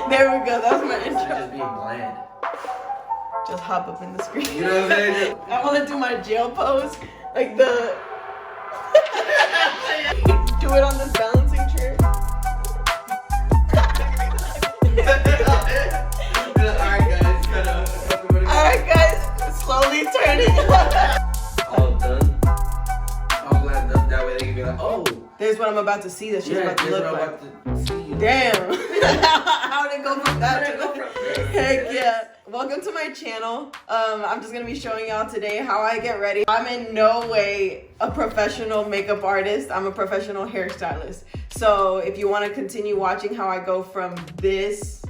There we go. That was my intro. Just being bland. Just hop up in the screen. You know what I'm saying? I want to do my jail pose, like the. Do it on this balancing chair. Alright guys, slowly turning. All done. All glad done. That way they can be like, oh. There's what I'm about to see that she's about to look like. To see you. Damn. How did it go from that to heck yeah. Welcome to my channel. I'm just gonna be showing y'all today how I get ready. I'm in no way a professional makeup artist. I'm a professional hairstylist. So if you want to continue watching how I go from this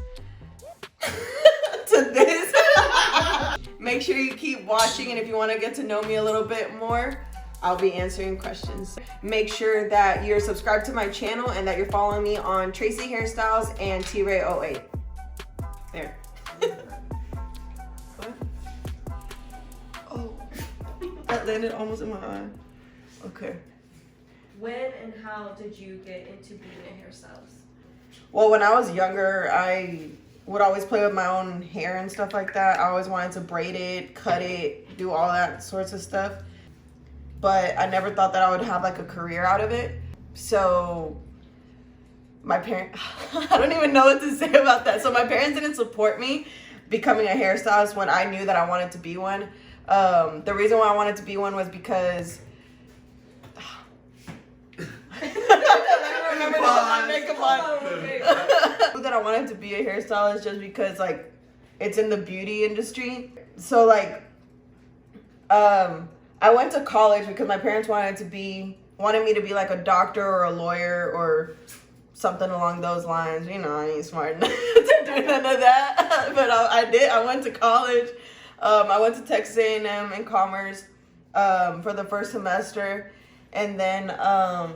to this, make sure you keep watching. And if you want to get to know me a little bit more, I'll be answering questions. Make sure that you're subscribed to my channel and that you're following me on Tracey Hairstyles and T-Ray08. There. What? Oh, that landed almost in my eye. Okay. When and how did you get into being a hairstylist? Well, when I was younger, I would always play with my own hair and stuff like that. I always wanted to braid it, cut it, do all that sorts of stuff. But I never thought that I would have like a career out of it. So my parents, I don't even know what to say about that. So my parents didn't support me becoming a hairstylist when I knew that I wanted to be one. The reason why I wanted to be one was because I remember to put my makeup on. That I wanted to be a hairstylist just because like it's in the beauty industry. So like I went to college because my parents wanted me to be like a doctor or a lawyer or something along those lines. You know, I ain't smart enough to do none of that. But I did. I went to college. I went to Texas A&M in commerce for the first semester. And then I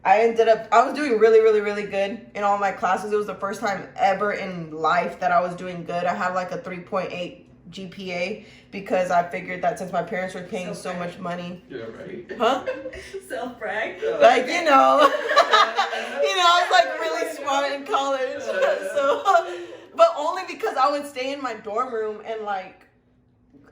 was doing really good in all my classes. It was the first time ever in life that I was doing good. I had like a 3.8 GPA because I figured that since my parents were paying so much money. Yeah, right. Huh? Self-brag. Like, you know, I was like really smart in college. So, but only because I would stay in my dorm room and like,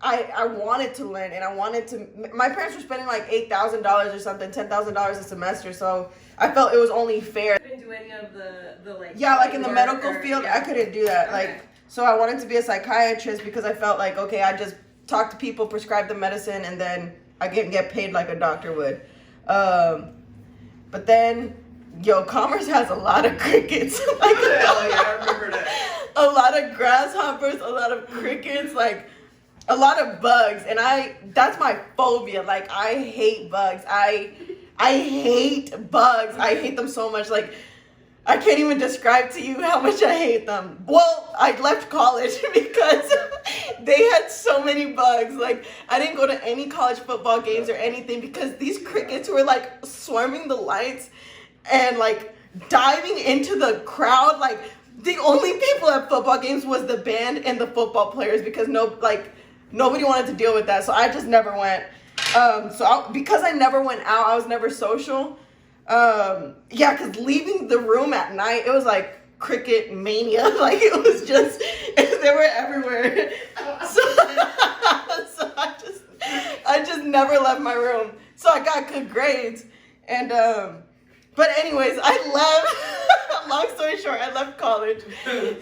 I wanted to learn and I wanted to, my parents were spending like $8,000 or something, $10,000 a semester. So I felt it was only fair. You didn't do any of the like. Yeah, like in the medical field, yeah. I couldn't do that. Okay. Like, so I wanted to be a psychiatrist because I felt like, okay, I just talk to people, prescribe the medicine, and then I get paid like a doctor would. But then, commerce has a lot of crickets. Like, Hell yeah, I remember that. A lot of grasshoppers, a lot of crickets, like a lot of bugs. And that's my phobia. Like, I hate bugs. I hate bugs. I hate them so much. Like, I can't even describe to you how much I hate them. Well, I left college because they had so many bugs. Like, I didn't go to any college football games or anything because these crickets were like swarming the lights and like diving into the crowd. Like, the only people at football games was the band and the football players because nobody wanted to deal with that. So I just never went. Because I never went out, I was never social. Because leaving the room at night, it was like cricket mania. Like, it was just, they were everywhere. So I just never left my room. So I got good grades. And, but anyways, I left, long story short, I left college.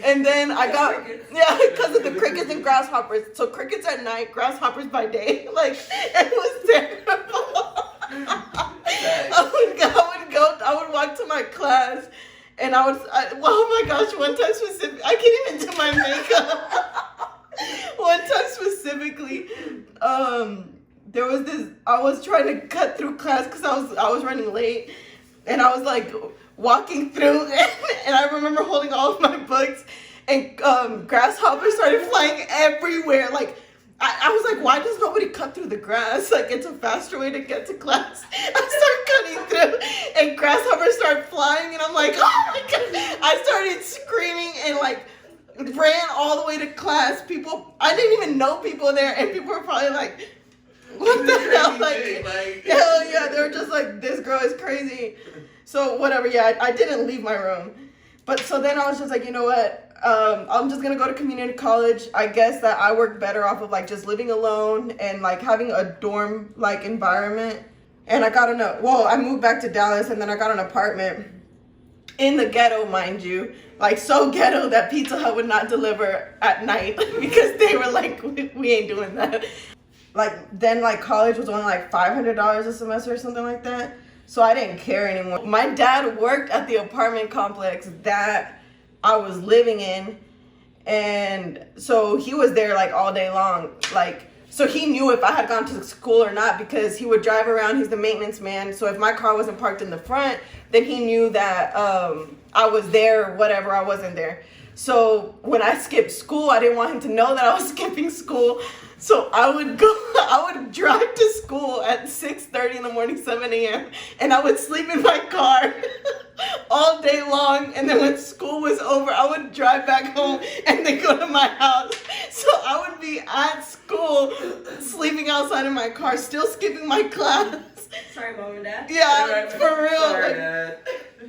And then I got, because of the crickets and grasshoppers. So crickets at night, grasshoppers by day. Like, it was terrible. I would walk to my class and oh my gosh, one time specifically, I can't even do my makeup. One time specifically, there was this, I was trying to cut through class because I was running late and I was like walking through and I remember holding all of my books and grasshoppers started flying everywhere. Like, I was like, why does nobody cut through the grass? Like, it's a faster way to get to class. I start cutting through, and grasshoppers start flying, and I'm like, oh my God. I started screaming and like ran all the way to class. I didn't even know people there, and people were probably like, what the hell? Like, hell yeah, they were just like, this girl is crazy. So whatever, yeah, I didn't leave my room. But so then I was just like, you know what? I'm just gonna go to community college. I guess that I work better off of like just living alone and like having a dorm like environment. And I got I moved back to Dallas and then I got an apartment in the ghetto, mind you. Like so ghetto that Pizza Hut would not deliver at night because they were like, we ain't doing that. Like then like college was only like $500 a semester or something like that. So I didn't care anymore. My dad worked at the apartment complex that I was living in. And so he was there like all day long. Like, so he knew if I had gone to school or not because he would drive around. He's the maintenance man. So if my car wasn't parked in the front, then he knew that I was there or whatever, I wasn't there. So when I skipped school, I didn't want him to know that I was skipping school. So I would drive to school at 6:30 in the morning, 7 a.m. And I would sleep in my car all day long. And then when school was over, I would drive back home and then go to my house. So I would be at school, sleeping outside in my car, still skipping my class. Sorry, Mom and Dad. Yeah, for real. Sorry, Dad.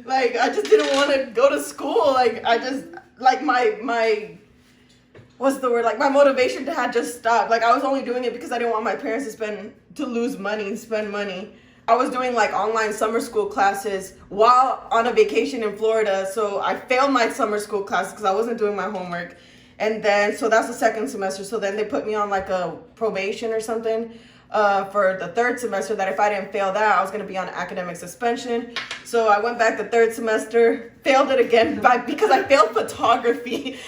Like I just didn't want to go to school. Like I just, like my what's the word? Like my motivation had just stopped. Like I was only doing it because I didn't want my parents to spend money. I was doing like online summer school classes while on a vacation in Florida. So I failed my summer school classes because I wasn't doing my homework. And then, so that's the second semester. So then they put me on like a probation or something for the third semester that if I didn't fail that, I was going to be on academic suspension. So I went back the third semester, failed it again because I failed photography.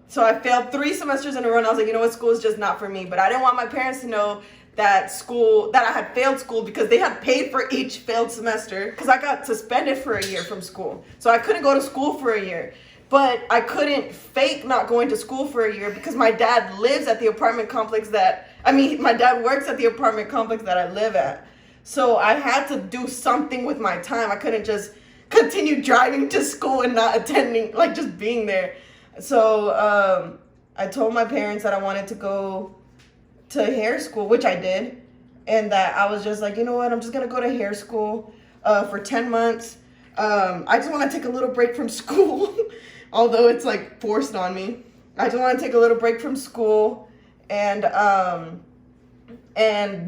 So I failed 3 semesters in a row and I was like, you know what, school is just not for me. But I didn't want my parents to know that I had failed school because they had paid for each failed semester because I got suspended for a year from school. So I couldn't go to school for a year. But I couldn't fake not going to school for a year because my dad lives at the apartment complex my dad works at the apartment complex that I live at. So I had to do something with my time. I couldn't just continue driving to school and not attending, like just being there. So I told my parents that I wanted to go to hair school, which I did. And that I was just like, you know what, I'm just going to go to hair school for 10 months. I just want to take a little break from school. Although it's like forced on me. I just want to take a little break from school and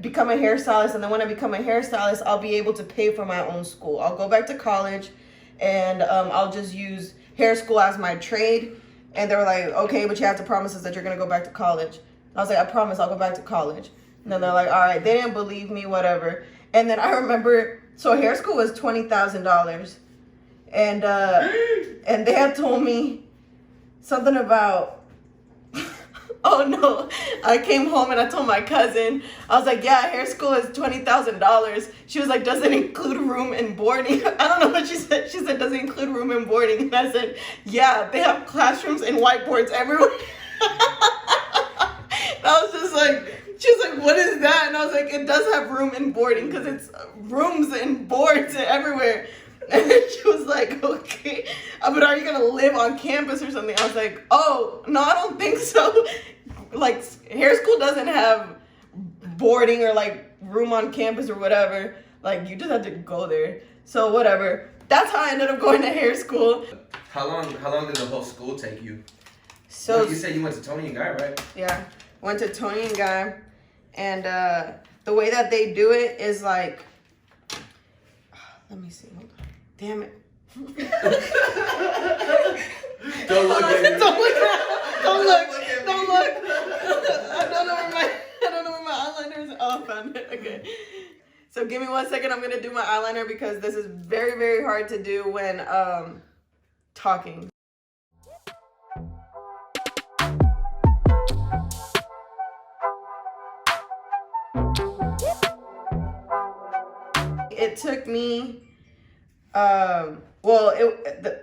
become a hairstylist. And then when I become a hairstylist, I'll be able to pay for my own school. I'll go back to college and I'll just use hair school as my trade. And they were like, okay, but you have to promise us that you're going to go back to college. I was like, I promise I'll go back to college. And then they're like, all right, they didn't believe me, whatever. And then I remember, so hair school was $20,000. And they had told me something about, oh no, I came home and I told my cousin, I was like, yeah, hair school is $20,000. She was like, does it include room and boarding? I don't know what she said. She said, does it include room and boarding? And I said, yeah, they have classrooms and whiteboards everywhere. I was just like, she was like, what is that? And I was like, it does have room and boarding because it's rooms and boards everywhere. And then she was like, okay, but are you going to live on campus or something? I was like, oh, no, I don't think so. Like, hair school doesn't have boarding or, like, room on campus or whatever. Like, you just have to go there. So, whatever. That's how I ended up going to hair school. How long did the whole school take you? So you said you went to Tony and Guy, right? Yeah, went to Tony and Guy. And the way that they do it is, like, let me see. Hold on. Damn it. Don't look at me. Don't look. I don't know where my eyeliner is. Oh, I found it. Okay. So give me 1 second. I'm gonna do my eyeliner because this is very, very hard to do when talking. It took me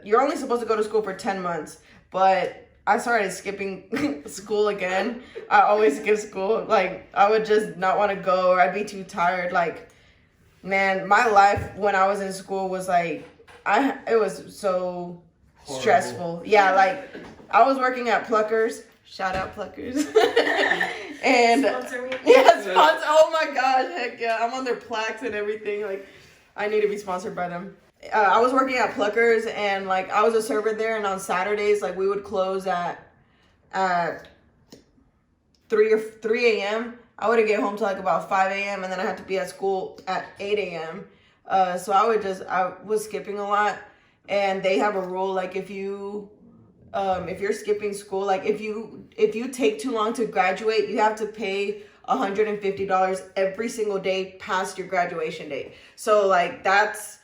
you're only supposed to go to school for 10 months, but I started skipping school again. I always skip school. Like, I would just not want to go or I'd be too tired. Like, man, my life when I was in school was like, it was so horrible. Stressful. Yeah, like, I was working at Pluckers. Shout out Pluckers. And Sponsor me. yeah, sponsor. Oh my gosh, heck yeah. I'm on their plaques and everything. Like, I need to be sponsored by them. I was working at Pluckers, and like I was a server there, and on Saturdays like we would close at 3 a.m. I wouldn't get home till like about 5 a.m. and then I had to be at school at 8 a.m. So I was skipping a lot, and they have a rule like if you're skipping school, like if you take too long to graduate, you have to pay $150 every single day past your graduation date. So like that's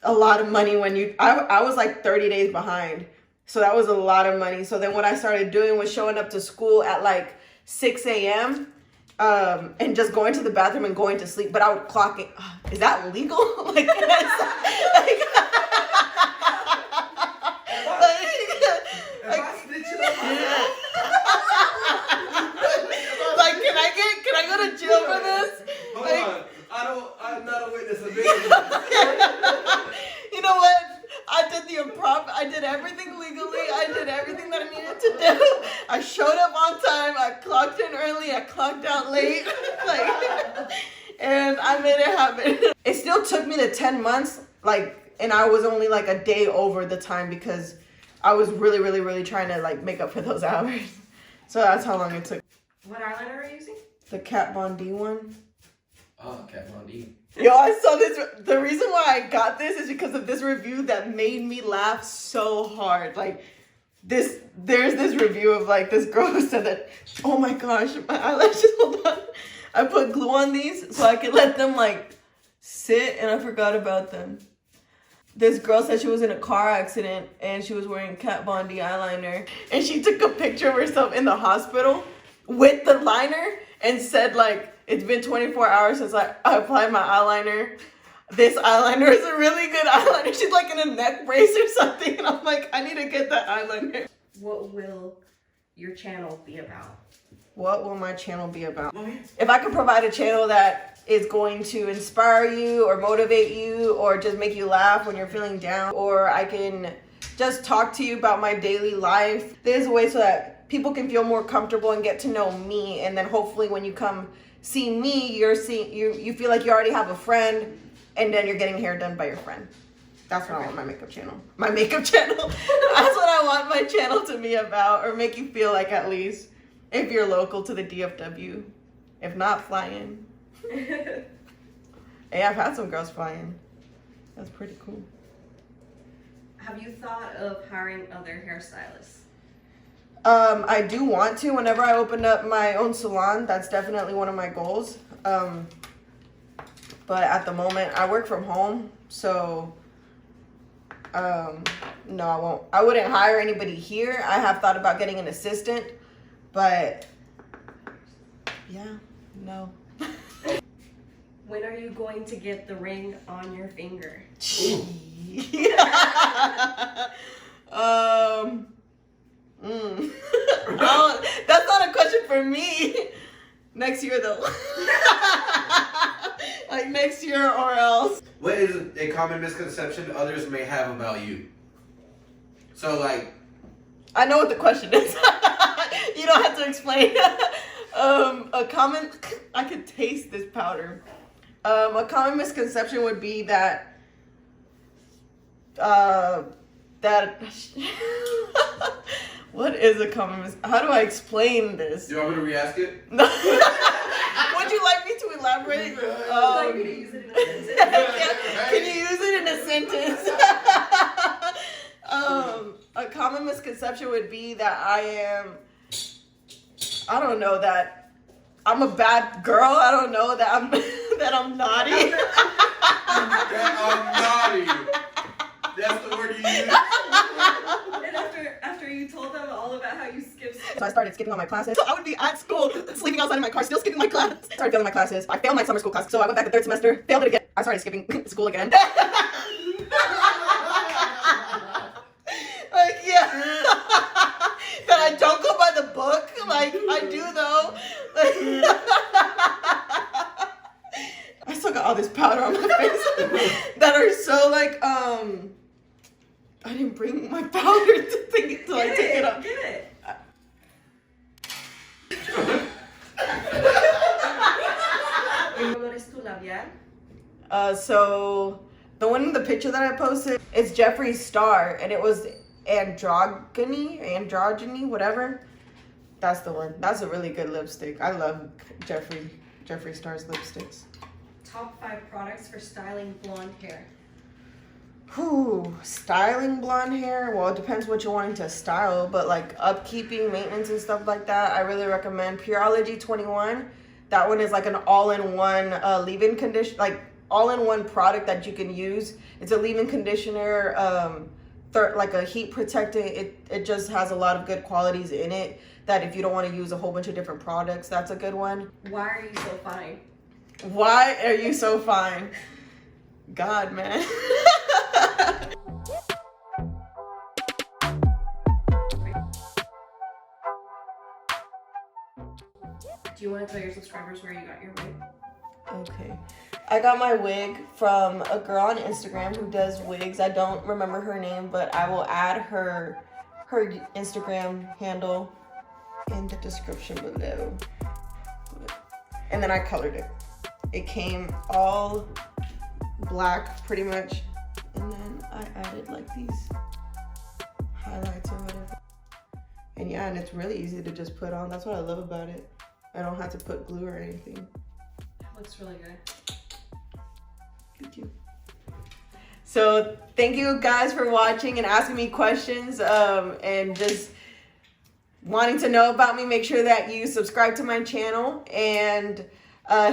a lot of money when I was like 30 days behind. So that was a lot of money. So then what I started doing was showing up to school at like 6 a.m. And just going to the bathroom and going to sleep. But I would clock it. Is that legal? Like, can I can I go to jail for this? Hold on. I'm not a witness of this. You know what? I did everything legally. I did everything that I needed to do. I showed up on time. I clocked in early. I clocked out late. And I made it happen. It still took me the 10 months, and I was only like a day over the time because I was really, really, really trying to like make up for those hours. So that's how long it took. What eyeliner are you using? The Kat Von D one. Oh, Kat Von D. Yo, I saw this. The reason why I got this is because of this review that made me laugh so hard. Like, there's this review of like this girl who said that, oh my gosh, my eyelashes, hold on. I put glue on these so I could let them like sit, and I forgot about them. This girl said she was in a car accident and she was wearing Kat Von D eyeliner, and she took a picture of herself in the hospital with the liner and said like, it's been 24 hours since I applied my eyeliner. This eyeliner is a really good eyeliner. She's like in a neck brace or something. And I'm like, I need to get that eyeliner. What will your channel be about? What will my channel be about? If I could provide a channel that is going to inspire you or motivate you or just make you laugh when you're feeling down, or I can just talk to you about my daily life, there's a way so that people can feel more comfortable and get to know me. And then hopefully when you come see me, you feel like you already have a friend, and then you're getting hair done by your friend. That's what I want my makeup channel. My makeup channel. That's what I want my channel to be about, or make you feel like, at least if you're local to the DFW. If not, fly in. Hey, I've had some girls fly in. That's pretty cool. Have you thought of hiring other hairstylists? I do want to. Whenever I open up my own salon, that's definitely one of my goals. But at the moment, I work from home, so no, I won't. I wouldn't hire anybody here. I have thought about getting an assistant, but yeah, no. When are you going to get the ring on your finger? That's not a question for me. Next year though. Like next year or else. What is a common misconception others may have about you? So like, I know what the question is. You don't have to explain. I could taste this powder. A common misconception would be that what is a common how do I explain this? do you want me to re-ask it? Would you like me to elaborate? Would you like me to use it in a sentence? Can you use it in a sentence? A common misconception would be that I don't know, that I'm a bad girl. I don't know, that I'm naughty. That I'm naughty. That's the word you use. And after you told them all about how you skipped So I started skipping all my classes. So I would be at school, sleeping outside in my car, still skipping my class. Started failing my classes. I failed my summer school class, so I went back the third semester, failed it again. I started skipping school again. Like, yeah. That I don't go by the book. Like, I do though. I still got all this powder on my face that are so like, I didn't bring my powder to take it till I take it off. Get it. ¿Qué color es tu labial? So The one in the picture that I posted, it's Jeffree Star, and it was androgyny, whatever. That's the one. That's a really good lipstick. I love Jeffree Star's lipsticks. Top 5 products for styling blonde hair. Styling blonde hair. Well, it depends what you're wanting to style, but like upkeeping, maintenance, and stuff like that. I really recommend Pureology 21. That one is like an all-in-one leave-in conditioner, like all-in-one product that you can use. It's a leave-in conditioner, like a heat protectant. It just has a lot of good qualities in it that if you don't want to use a whole bunch of different products, that's a good one. Why are you so fine? Why are you so fine? God, man. Do you want to tell your subscribers where you got your wig? Okay. I got my wig from a girl on Instagram who does wigs. I don't remember her name, but I will add her Instagram handle in the description below. And then I colored it. It came all black pretty much. And then I added like these highlights or whatever. And yeah, and it's really easy to just put on. That's what I love about it. I don't have to put glue or anything. It looks really good. Thank you. So thank you guys for watching and asking me questions and just wanting to know about me. Make sure that you subscribe to my channel and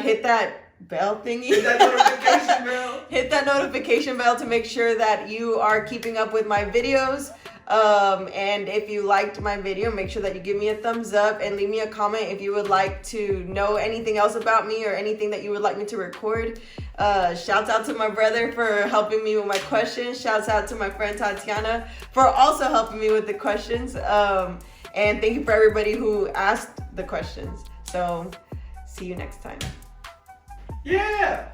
hit that bell thingy. Hit that notification bell. Hit that notification bell to make sure that you are keeping up with my videos. And if you liked my video, make sure that you give me a thumbs up and leave me a comment if you would like to know anything else about me or anything that you would like me to record. Shouts out to my brother for helping me with my questions. Shouts out to my friend Tatiana for also helping me with the questions. And thank you for everybody who asked the questions. So see you next time. Yeah.